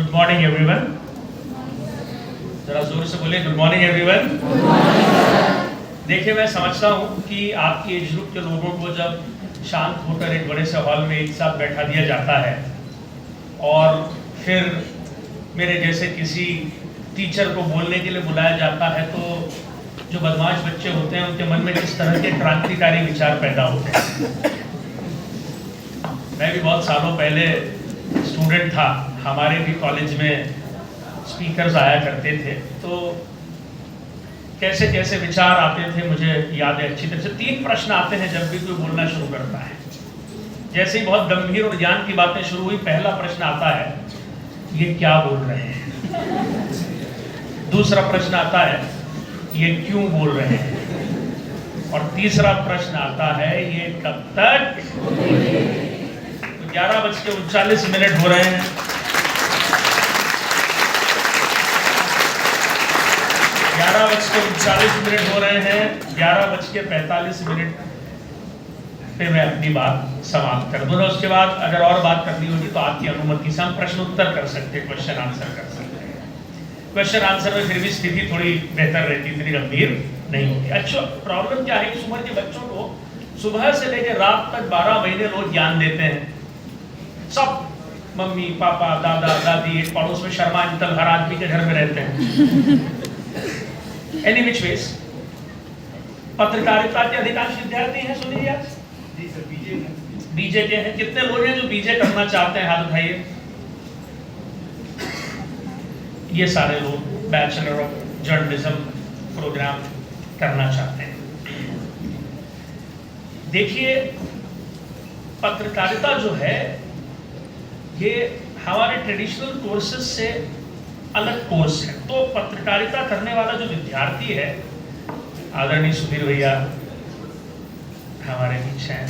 Good morning everyone. जरा जोर से बोलिए, गुड मॉर्निंग एवरीवन। देखिए, मैं समझता हूँ कि आपकी एज ग्रुप के लोगों को जब शांत होकर एक बड़े से हॉल में एक साथ बैठा दिया जाता है और फिर मेरे जैसे किसी टीचर को बोलने के लिए बुलाया जाता है, तो जो बदमाश बच्चे होते हैं उनके मन में किस तरह के क्रांतिकारी विचार पैदा होते हैं। मैं भी बहुत सालों पहले स्टूडेंट था, हमारे भी कॉलेज में स्पीकर्स आया करते थे, तो कैसे कैसे विचार आते थे मुझे याद है अच्छी तरह से। 3 प्रश्न आते हैं जब भी कोई बोलना शुरू करता है। जैसे ही बहुत गंभीर और ज्ञान की बातें शुरू हुई, पहला प्रश्न आता है, ये क्या बोल रहे हैं। दूसरा प्रश्न आता है, ये क्यों बोल रहे हैं। और तीसरा प्रश्न आता है, ये कब तक। 11:39 हो रहे हैं। 11:39 हो रहे हैं। 11:45 पे मैं अपनी बात समाप्त कर दूंगा। उसके बाद अगर और बात करनी होगी तो आपकी अनुमति से हम प्रश्न उत्तर कर सकते हैं, क्वेश्चन आंसर कर सकते हैं। क्वेश्चन आंसर में फिर भी स्थिति थोड़ी बेहतर रहती, इतनी गंभीर नहीं होती। अच्छा, प्रॉब्लम क्या है, इस उम्र के बच्चों को सुबह से लेकर रात तक 12 महीने लोग ज्ञान देते हैं। सब मम्मी पापा दादा दादी, एक पड़ोस में शर्मा अंकल हर आदमी के घर में रहते हैं। एनी विच वेज, पत्रकारिता के अधिकांश विद्यार्थी हैं, सुनिए आज। जी सर, बीजे के हैं। कितने लोग हैं जो बीजे करना चाहते हैं, हाथ उठाइए। ये सारे लोग बैचलर ऑफ जर्नलिज्म प्रोग्राम करना चाहते हैं। देखिए, पत्रकारिता जो है ये हमारे ट्रेडिशनल कोर्सेज से अलग कोर्स है। तो पत्रकारिता करने वाला जो विद्यार्थी है, आदरणीय सुधीर भैया हमारे बीच हैं,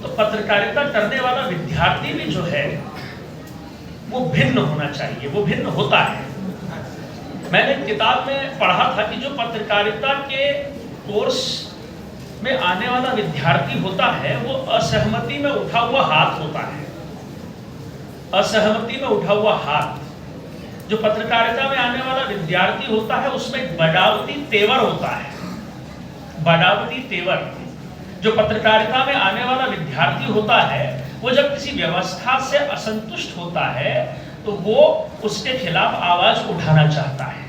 तो पत्रकारिता करने वाला विद्यार्थी भी जो है वो भिन्न होना चाहिए, वो भिन्न होता है। मैंने किताब में पढ़ा था कि जो पत्रकारिता के कोर्स में आने वाला विद्यार्थी होता है वो असहमति में उठा हुआ हाथ होता है। असहमति में उठा हुआ हाथ। जो पत्रकारिता में आने वाला विद्यार्थी होता है उसमें एक बगावती तेवर होता है, बगावती तेवर। जो पत्रकारिता में आने वाला विद्यार्थी होता है वो जब किसी व्यवस्था से असंतुष्ट होता है तो वो उसके खिलाफ आवाज उठाना चाहता है।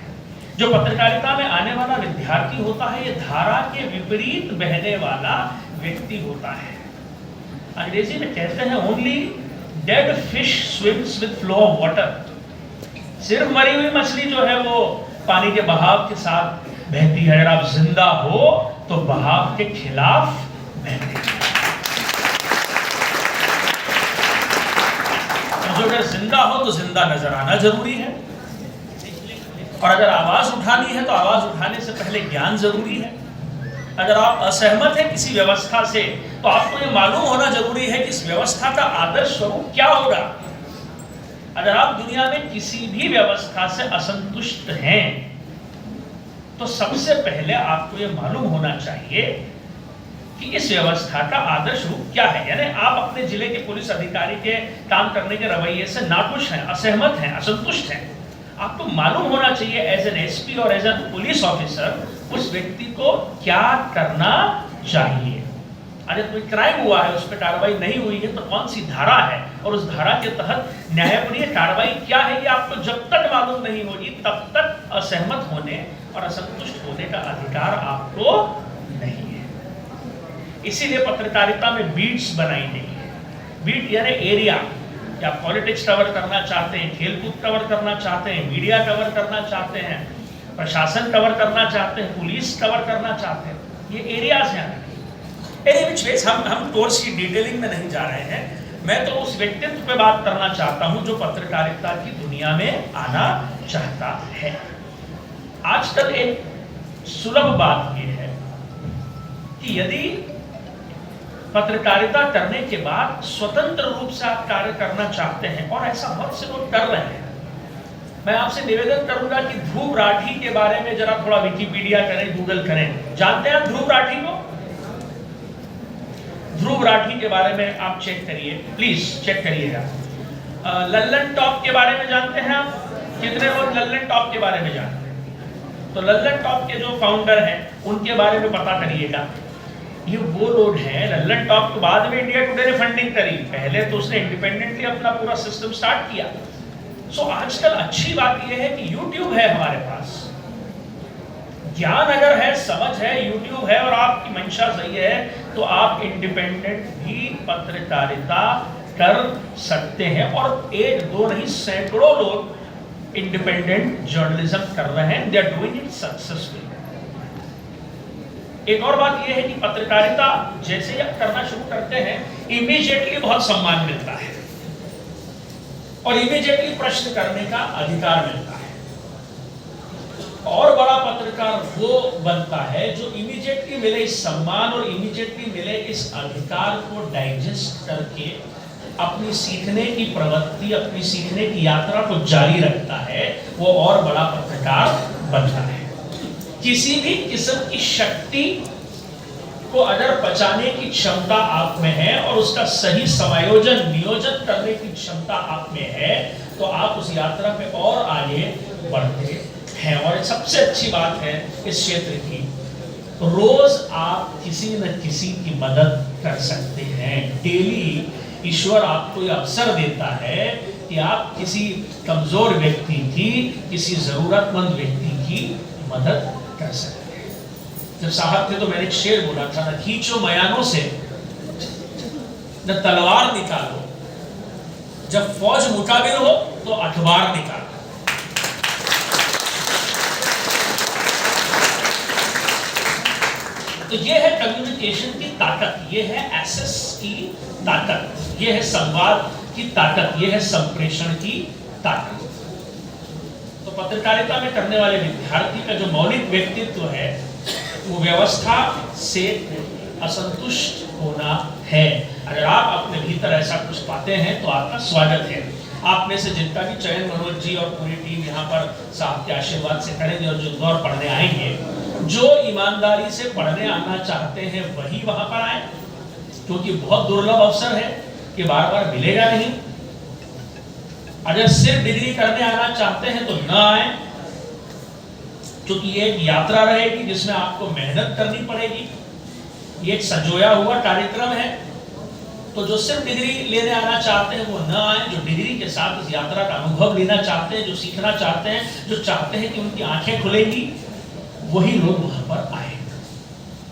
जो पत्रकारिता में आने वाला विद्यार्थी होता है ये धारा के विपरीत बहने वाला व्यक्ति होता है। अंग्रेजी में कहते हैं, only dead fish swims with flow of water. सिर्फ मरी हुई मछली जो है वो पानी के बहाव के साथ बहती है। अगर आप जिंदा हो तो बहाव के खिलाफ बहते हैं। जो अगर जिंदा हो तो जिंदा नजर आना जरूरी है, और अगर आवाज उठानी है तो आवाज उठाने से पहले ज्ञान जरूरी है। अगर आप असहमत हैं किसी व्यवस्था से तो आपको ये मालूम होना जरूरी है कि इस व्यवस्था का आदर्श स्वरूप क्या होगा। अगर आप दुनिया में किसी भी व्यवस्था से असंतुष्ट हैं तो सबसे पहले आपको ये मालूम होना चाहिए कि इस व्यवस्था का आदर्श रूप क्या है। यानी आप अपने जिले के पुलिस अधिकारी के काम करने के रवैये से नाखुश हैं, असहमत हैं, असंतुष्ट हैं। आपको मालूम होना चाहिए एज एन एसपी और एज एन पुलिस ऑफिसर उस व्यक्ति को क्या करना चाहिए। अगर कोई क्राइम हुआ है, उस पर कार्रवाई नहीं हुई है तो कौन सी धारा है और उस धारा के तहत न्यायप्रिय कार्रवाई क्या है, ये आपको जब तक मालूम नहीं होगी तब तक असहमत होने और असंतुष्ट होने का अधिकार आपको नहीं है। इसीलिए पत्रकारिता में बीट्स बनाई गई है। बीट यानी एरिया। या पॉलिटिक्स कवर करना चाहते हैं, खेलकूद कवर करना चाहते हैं, मीडिया कवर करना चाहते हैं, प्रशासन कवर करना चाहते हैं, पुलिस कवर करना चाहते हैं, ये एरियाज हैं। एनी विच वेज, हम कोर्स की डिटेलिंग में नहीं जा रहे हैं। मैं तो उस व्यक्तित्व पे बात करना चाहता हूं जो पत्रकारिता की दुनिया में आना चाहता है। आजकल एक सुलभ बात यह है कि यदि पत्रकारिता करने के बाद स्वतंत्र रूप से आप कार्य करना चाहते हैं, और ऐसा बहुत से लोग कर रहे हैं, मैं आपसे निवेदन करूंगा कि ध्रुव राठी के बारे में जरा थोड़ा विकिपीडिया करें, गूगल करें। जानते हैं ध्रुव राठी को? ध्रुव राठी के बारे में आप चेक करिए, प्लीज चेक करिएगा। लल्लन टॉप के बारे में जानते हैं आप? कितने लोग लल्लन टॉप के बारे में जानते हैं? तो लल्लन टॉप के जो फाउंडर हैं उनके बारे में पता करिएगा। ये वो लोग हैं, लल्लन टॉप के बाद में इंडिया टुडे ने फंडिंग करी, पहले तो उसने इंडिपेंडेंटली अपना पूरा सिस्टम स्टार्ट किया। सो आजकल अच्छी बात यह है कि YouTube है हमारे पास, ज्ञान अगर है, समझ है, YouTube है और आपकी मंशा सही है तो आप इंडिपेंडेंट भी पत्रकारिता कर सकते हैं। और एक दो नहीं, सैकड़ों लोग इंडिपेंडेंट जर्नलिज्म कर रहे हैं, they are doing it successfully. एक और बात यह है कि पत्रकारिता जैसे ही आप करना शुरू करते हैं, इमीडिएटली बहुत सम्मान मिलता है और इमीडिएटली प्रश्न करने का अधिकार मिलता है। और बड़ा पत्रकार वो बनता है जो इमीडिएटली मिले इस सम्मान और इमीडिएटली मिले इस अधिकार को डाइजेस्ट करके अपनी सीखने की प्रवृत्ति, अपनी सीखने की यात्रा को जारी रखता है, वो और बड़ा पत्रकार बनता है। किसी भी किस्म की शक्ति को अगर पचाने की क्षमता आप में है और उसका सही समायोजन, नियोजन करने की क्षमता आप में है, तो आप उस यात्रा पे और आगे बढ़ते हैं। और सबसे अच्छी बात है इस क्षेत्र की, रोज आप किसी न किसी की मदद कर सकते हैं। डेली ईश्वर आपको यह अवसर देता है कि आप किसी कमजोर व्यक्ति की, किसी जरूरतमंद व्यक्ति की मदद कर सकते हैं। जब साहब थे तो मैंने एक शेर बोला था, न खींचो मयानों से न तलवार निकालो, जब फौज मुकाबिल हो तो अखबार निकालो। तो ये है कम्युनिकेशन की ताकत, ये है एसेस की ताकत, ये है संवाद की ताकत, ये है संप्रेषण की ताकत। तो पत्रकारिता में करने वाले विद्यार्थी का जो मौलिक व्यक्तित्व है वो व्यवस्था से असंतुष्ट होना है। अगर आप अपने भीतर ऐसा कुछ पाते हैं तो आपका स्वागत है। आप में से जिनका भी चयन मनोज जी और पूरी टीम यहाँ पर साहब के आशीर्वाद से करेंगे और जो इंदौर पढ़ने आएंगे, जो ईमानदारी से पढ़ने आना चाहते हैं वही वहां पर आए, क्योंकि बहुत दुर्लभ अवसर है कि बार बार मिलेगा नहीं। अगर सिर्फ डिग्री करने आना चाहते हैं तो न आए, क्योंकि ये एक यात्रा रहेगी जिसमें आपको मेहनत करनी पड़ेगी। ये एक संजोया हुआ कार्यक्रम है। तो जो सिर्फ डिग्री लेने आना चाहते हैं वो न आए, जो डिग्री के साथ इस यात्रा का अनुभव लेना चाहते हैं, जो सीखना चाहते हैं, जो चाहते हैं कि उनकी आंखें खुलेंगी, वही लोग वहां पर आए।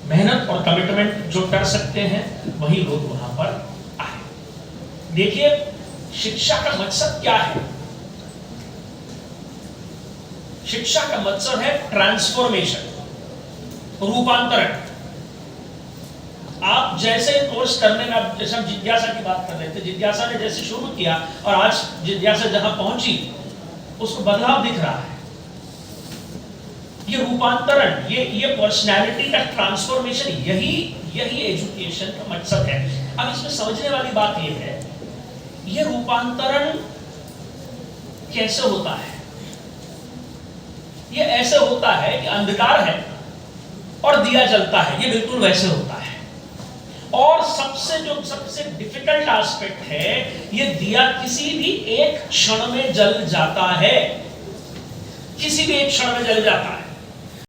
मेहनत और कमिटमेंट जो कर सकते हैं वही लोग वहां पर आए। देखिए, शिक्षा का मकसद क्या है? शिक्षा का मकसद है ट्रांसफॉर्मेशन, रूपांतरण। आप जैसे कोर्स करने में, जैसे हम जिज्ञासा की बात कर रहे थे, जिज्ञासा ने जैसे शुरू किया और आज जिज्ञासा जहां पहुंची उसको बदलाव दिख रहा है। ये रूपांतरण, ये पर्सनैलिटी का ट्रांसफॉर्मेशन, यही एजुकेशन का मकसद है। अब इसमें समझने वाली बात यह है, ये रूपांतरण कैसे होता है? ये ऐसे होता है कि अंधकार है और दिया जलता है, ये बिल्कुल वैसे होता है। और सबसे डिफिकल्ट एस्पेक्ट है, ये दिया किसी भी एक क्षण में जल जाता है, किसी भी एक क्षण में जल जाता है।